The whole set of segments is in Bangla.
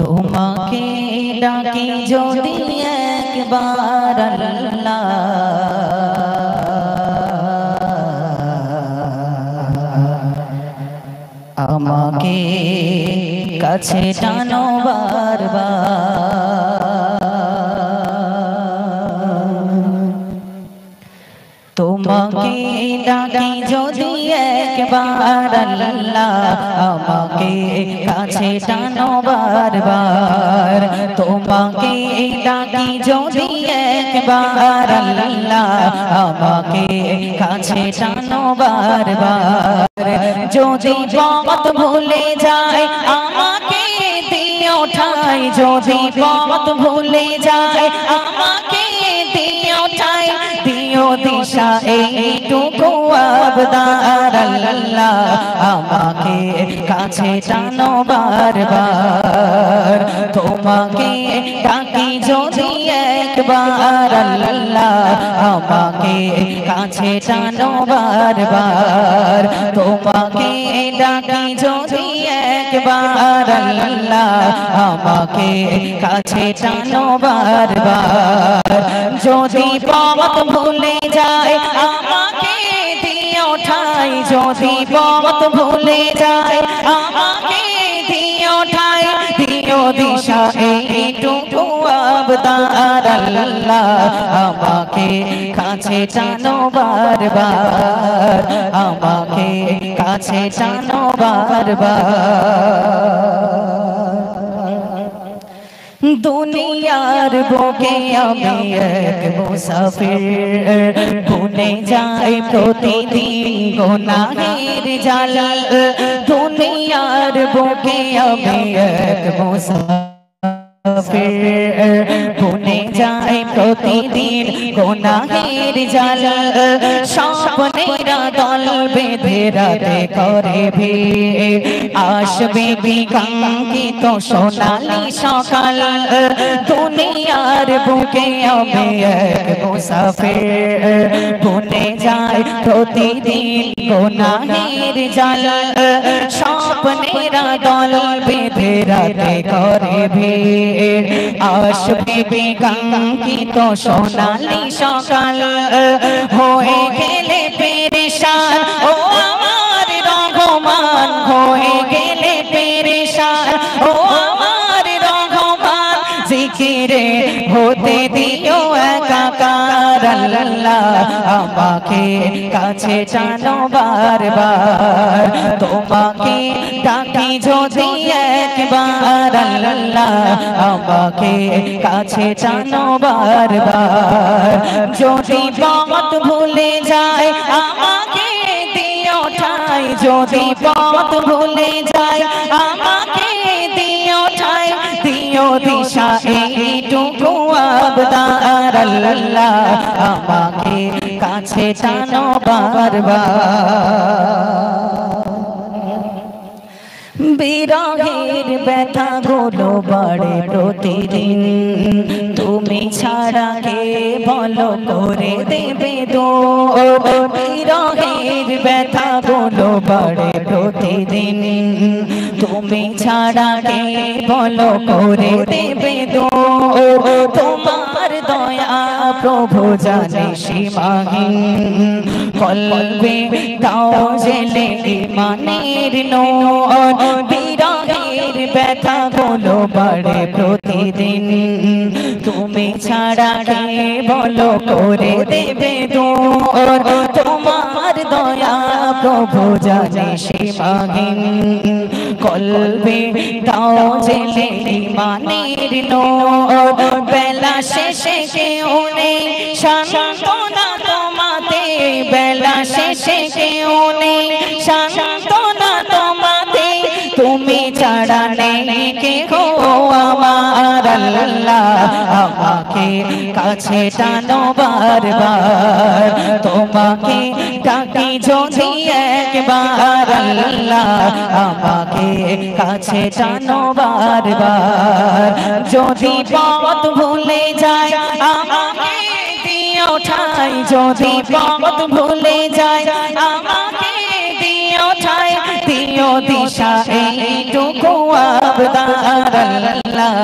তোমাকে ডাকি যদি একবার আল্লাহ, আমাকে কাছে টানো বারবার। তোমাকে ডাকি যদি একবার আল্লাহ, আমাকে কাছে টানো বারবার। তোমাকে ডাকি যদি একবার আল্লাহ, আমাকে কাছে টানো বারবার। যদি পথ ভুলে যায় আমাকে দিও ঠাই, যদি পথ ভুলে যায় আমাকে দিও ঠাই, দিও দিশা এইটুকু আবদার আল্লাহ, আমাকে কাছে টানো বারবার। তোমাকে ডাকি যদি একবার আল্লাহ, আমাকে কাছে টানো বারবার। তোমাকে ডাকি যদি একবার আল্লাহ, আমাকে কাছে টানো বারবার। যদি পথ ভুলে যায় আমাকে দিও ঠাই, যদি পথ ভুলে যায় আমাকে দিও ঠাই, দিও দিশা এইটুকু আবদার আল্লাহ, আমাকে কাছে টানো বারবার, আমাকে কাছে টানো বারবার। দুনিয়ার বুকে আমি এক মুসাফির, ভুলে যাই প্রতিদিন গুনাহের জালা। দুনিয়ার বুকে আমি এক মুসাফির, ভুলে যাই প্রতিদিন গুনাহের জালা। স্বপ্নেরা দল বেঁধে রাতে করে ভিড়, আসবে বিকাঙ্ক্ষিত সোনালি সকাল। দুনিয়ার বুকে আমি এক মুসাফির, ভুলে যাই প্রতিদিন গুনাহের জালা। স্বপ্নেরা দল বেঁধে রাতে করে ভিড়, আসবে বিকাঙ্ক্ষিত সোনালি সকাল। হয়ে গেলে পেরেশান ও আমার রহমান, হয়ে গেলে পেরেশান ও আমার রহমান। জিকিরে হতে দিও একাকার আল্লাহ, আমাকে কাছে টানো বারবার। তোমাকে ডাকি যদি একবার আল্লাহ, আমাকে কাছে টানো বারবার। যদি পথ ভুলে যায় আমাকে দিও ঠাই, যদি পথ ভুলে যায় আমাকে দিও ঠাই, দিও দিশা এইটুকু আবদার আল্লাহ, আমাকে কাছে টানো বারবার। বিরহের ব্যথা গুলো বাড়ে প্রতিদিন, তুমি ছাড়া কে বলো করে দেবে দূর। বিরহের ব্যথা গুলো বাড়ে প্রতিদিন, তুমি ছাড়া কে বলো করে দেবে দূর। তোমার দয়া প্রভু জানে সীমাহীন, কলবে দাও জেলে ইমানের নূর। বিরহের ব্যথা গুলো বাড়ে প্রতিদিন, তুমি ছাড়া কে বলো করে দেবে দূর। তোমার দয়া প্রভু জানে সীমাহীন, কলবে দাও জেলে ইমানের নূর। বেলা শেষে কেউ নেই সান্ত্বনা তোমাতে, বেলা শেষে কেউ নেই সান্ত্বনা তোমাতে। তুমি ছাড়া নেই কেহ আমার আল্লাহ, আমাকে কাছে টানো বারবার। তোমাকে ডাকি যদি একবার আল্লাহ, আমাকে কাছে টানো বারবার। যদি পথ ভুলে যায় আমাকে দিও ঠাই, যদি পথ ভুলে যায় আমাকে দিও ঠাই, দিও দিও দিশা এইটুকু আবদার আল্লাহ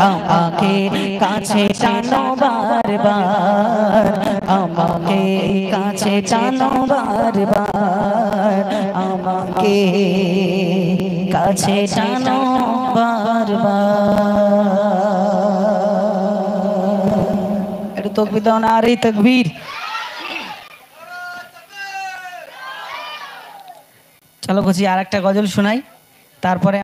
আমাকে কাছে টানো বারবার আমাকে কাছে টানো বারবার আমাকে কাছে টানো বারবার একটু তকবীর দাও না আরে তকবীর চলো বুঝি আর একটা গজল শোনাই তারপরে